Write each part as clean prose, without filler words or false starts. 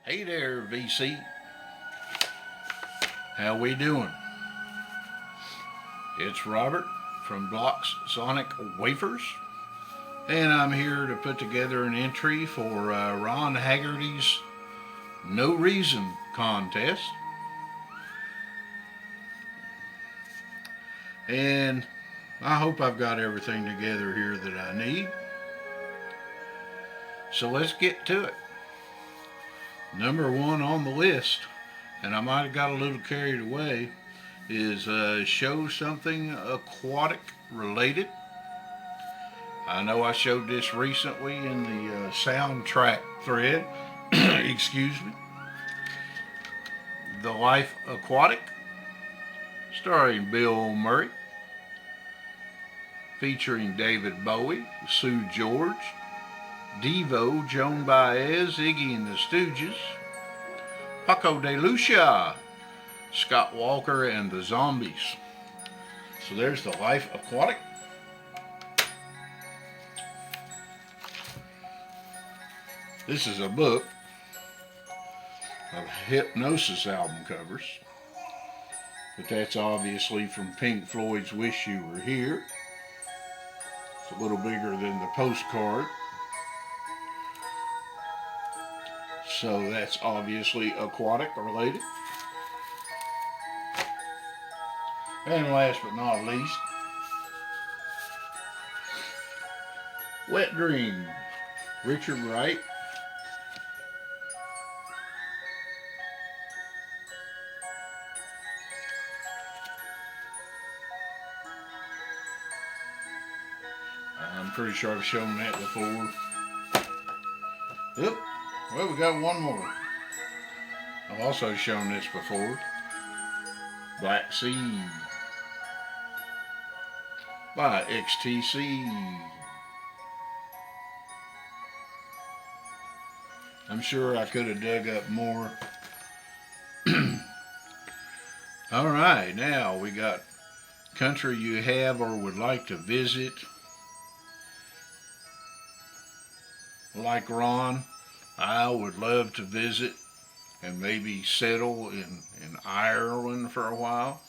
Hey there, VC. How we doing? It's Robert from Blocks Sonic Wafers, and I'm here to put together an entry for Ron Haggerty's No Reason contest. And I hope I've got everything together here that I need. So let's get to it. Number one on the list, and I might have got a little carried away, is show something aquatic related. I know I showed this recently in the soundtrack thread, excuse me. The Life Aquatic, starring Bill Murray, featuring David Bowie, Sue George, Devo, Joan Baez, Iggy and the Stooges, Paco de Lucia, Scott Walker and the Zombies. So there's the Life Aquatic. This is a book of Hypnosis album covers, but that's obviously from Pink Floyd's Wish You Were Here. It's a little bigger than the postcard. So that's obviously aquatic related. And last but not least, Wet Dream, Richard Wright. I'm pretty sure I've shown that before. Yep. Well, we got one more. I've also shown this before. Black Sea by XTC. I'm sure I could have dug up more. Alright, now we got country you have or would like to visit. Like Ron, I would love to visit and maybe settle in Ireland for a while.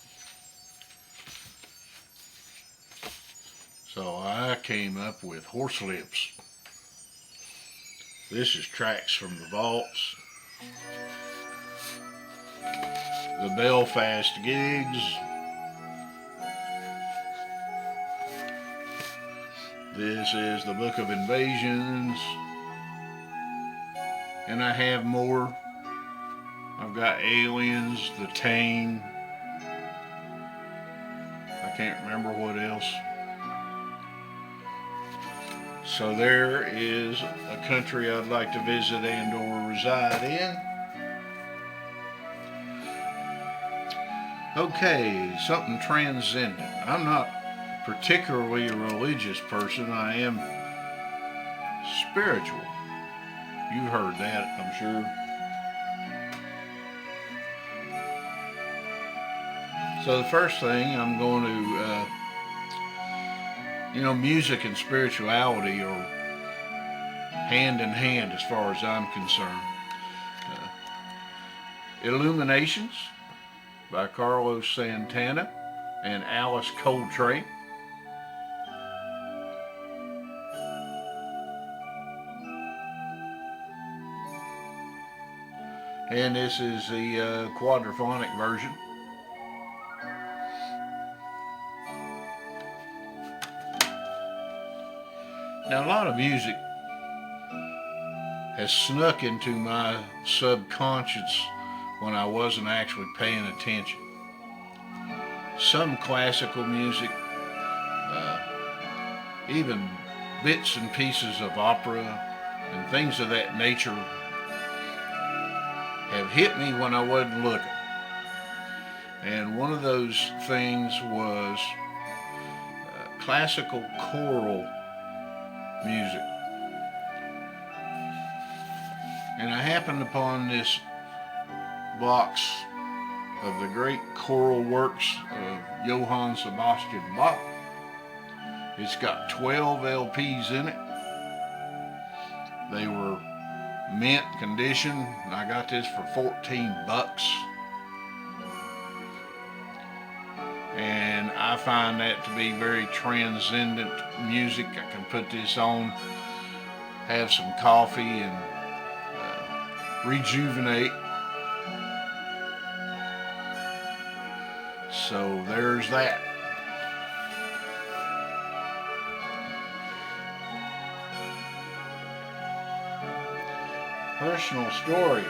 So I came up with Horse Lips. This is tracks from the vaults, the Belfast gigs, this is the Book of Invasions, and I have more. I've got Aliens, The Tane. I can't remember what else. So there is a country I'd like to visit and or reside in. Okay, something transcendent. I'm not particularly a religious person. I am spiritual. You've heard that, I'm sure. So the first thing I'm going to, music and spirituality are hand in hand as far as I'm concerned. Illuminations by Carlos Santana and Alice Coltrane. And this is the quadraphonic version. Now, a lot of music has snuck into my subconscious when I wasn't actually paying attention. Some classical music, even bits and pieces of opera and things of that nature have hit me when I wasn't looking. And one of those things was classical choral music. And I happened upon this box of the great choral works of Johann Sebastian Bach. It's got 12 LPs in it. They were mint condition. I got this for 14 bucks. And I find that to be very transcendent music. I can put this on, have some coffee, and rejuvenate. So there's that. Personal story.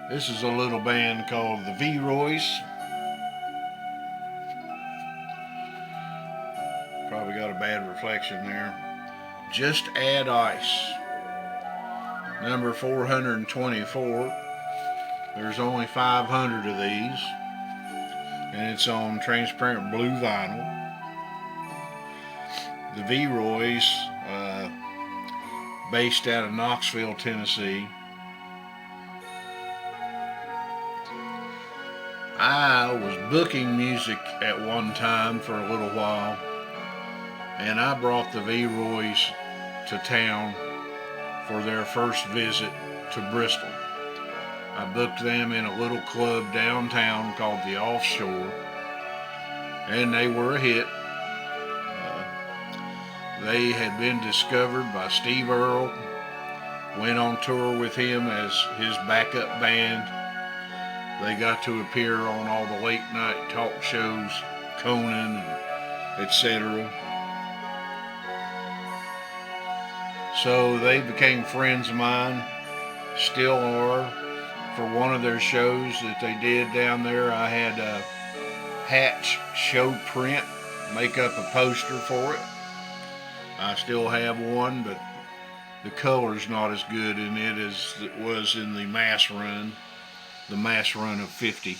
This is a little band called the V-Roys. Probably got a bad reflection there. Just Add Ice. Number 424. There's only 500 of these. And it's on transparent blue vinyl. The V-Roys, based out of Knoxville, Tennessee. I was booking music at one time for a little while, and I brought the V-Roys to town for their first visit to Bristol. I booked them in a little club downtown called the Offshore, and they were a hit. They had been discovered by Steve Earle, went on tour with him as his backup band. They got to appear on all the late night talk shows, Conan, etc. So they became friends of mine, still are. For one of their shows that they did down there, I had a Hatch show print, make up a poster for it. I still have one, but the color's not as good in it as it was in the mass run of 50.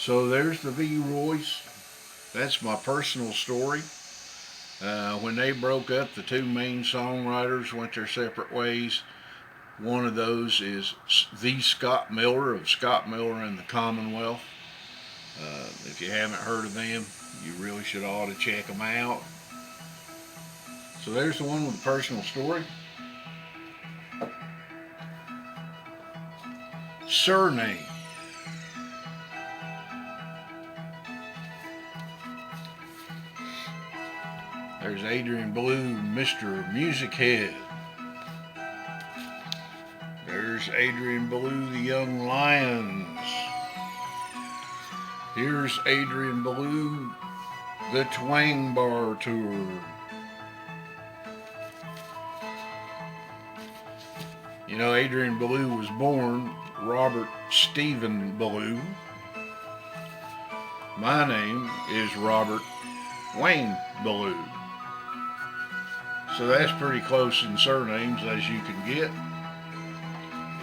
So there's the V-Roys. That's my personal story. When they broke up, the two main songwriters went their separate ways. One of those is the Scott Miller of Scott Miller and the Commonwealth. If you haven't heard of them, you really should ought to check them out. So there's the one with the personal story. Surname. There's Adrian Baloo, Mr. Music Head. There's Adrian Baloo, the Young Lions. Here's Adrian Baloo, the Twang Bar Tour. You know, Adrian Baloo was born Robert Stephen Baloo. My name is Robert Wayne Baloo. So that's pretty close in surnames as you can get.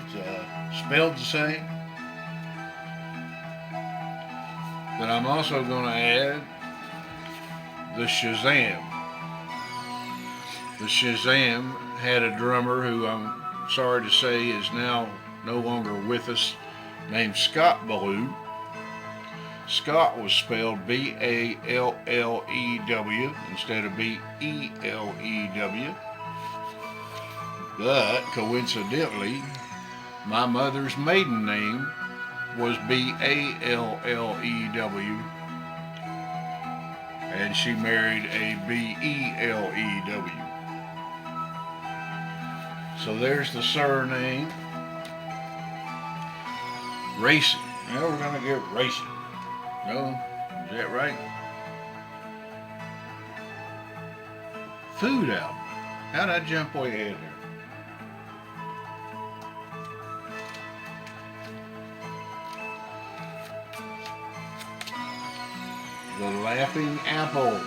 It's spelled the same. But I'm also going to add the Shazam. The Shazam had a drummer who I'm sorry to say is now no longer with us, named Scott Baloo. Scott was spelled B-A-L-L-E-W instead of B-E-L-E-W. But coincidentally, my mother's maiden name was B-A-L-L-E-W, and she married a B-E-L-E-W. So there's the surname. Racing. Now we're going to get racing. No? Is that right? Food album. How'd I jump way ahead there? The Laughing Apple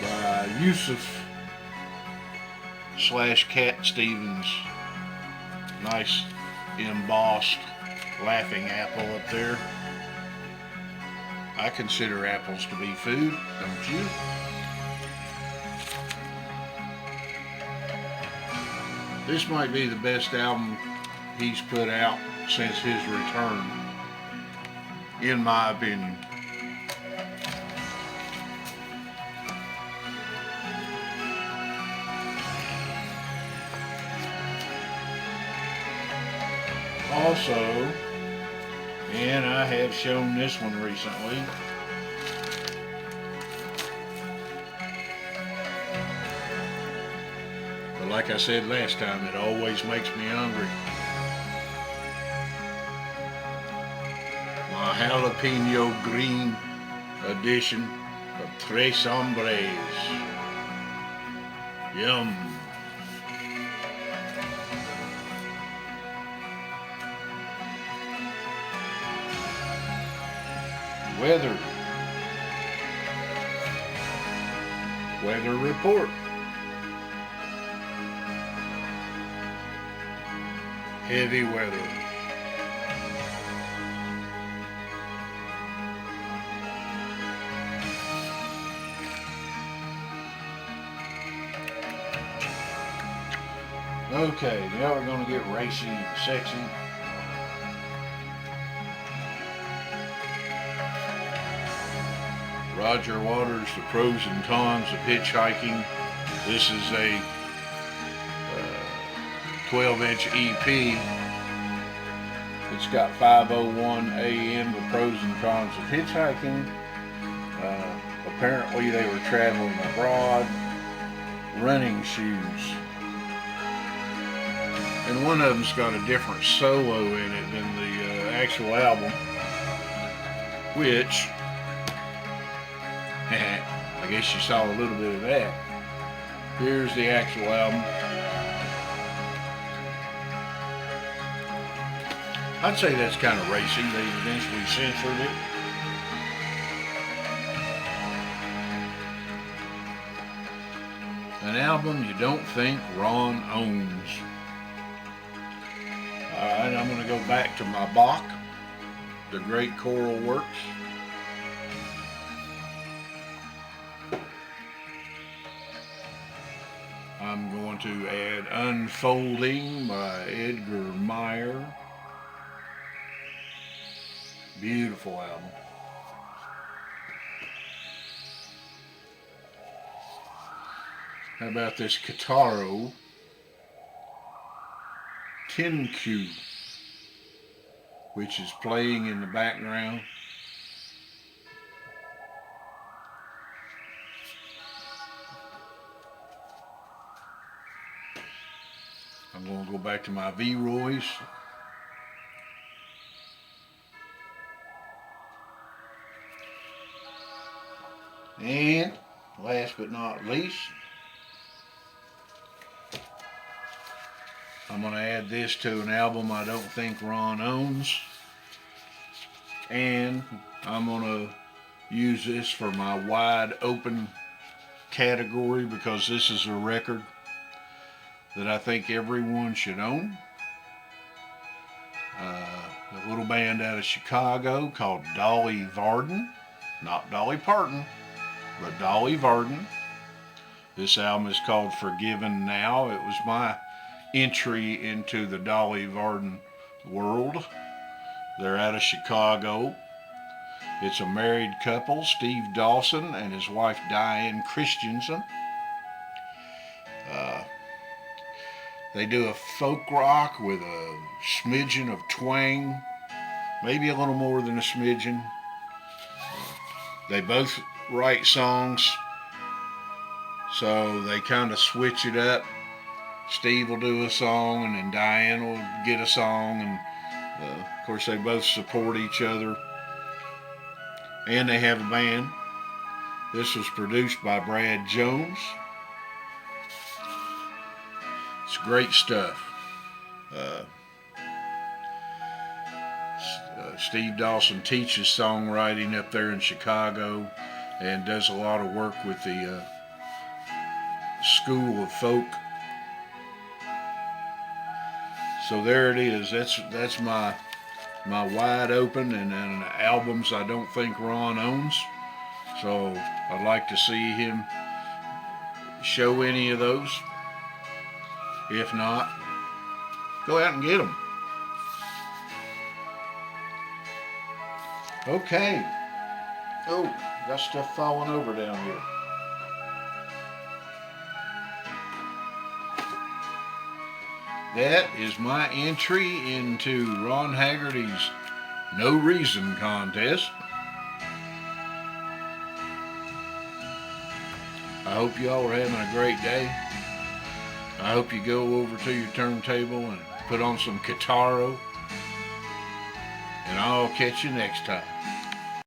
by Yusuf / Cat Stevens. Nice embossed laughing apple up there. I consider apples to be food, don't you? This might be the best album he's put out since his return, in my opinion. also, and I have shown this one recently, but like I said last time, it always makes me hungry. My jalapeno green edition of Tres Hombres. Yum. Weather report. Heavy weather. Okay, now we're going to get racy and sexy. Roger Waters, The Pros and Cons of Hitchhiking. This is a 12-inch EP. It's got 5:01 a.m. The Pros and Cons of Hitchhiking. Apparently they were traveling abroad. Running shoes. And one of them's got a different solo in it than the actual album, which I guess you saw a little bit of that. Here's the actual album. I'd say that's kind of racy. They eventually censored it. An album you don't think Ron owns. Alright, I'm going to go back to my Bach, The Great Choral Works. I'm going to add Unfolding by Edgar Meyer. Beautiful album. How about this Kitaro 10Q, which is playing in the background. I'm going to go back to my V-Roys. And last but not least, I'm going to add this to an album I don't think Ron owns. And I'm going to use this for my wide open category because this is a record that I think everyone should own. A little band out of Chicago called Dolly Garden. Not Dolly Parton, but Dolly Garden. This album is called Forgiven Now. It was my entry into the Dolly Garden world. They're out of Chicago. It's a married couple, Steve Dawson and his wife Diane Christensen. They do a folk rock with a smidgen of twang, maybe a little more than a smidgen. They both write songs, so they kind of switch it up. Steve will do a song, and then Diane will get a song, and of course they both support each other. And they have a band. This was produced by Brad Jones. It's great stuff. Steve Dawson teaches songwriting up there in Chicago and does a lot of work with the School of Folk. So there it is. That's my wide open and albums I don't think Ron owns. So I'd like to see him show any of those. If not, go out and get them. Okay. Oh, got stuff falling over down here. that is my entry into Ron Haggerty's No Reason contest. I hope y'all are having a great day. I hope you go over to your turntable and put on some Kitaro. And I'll catch you next time.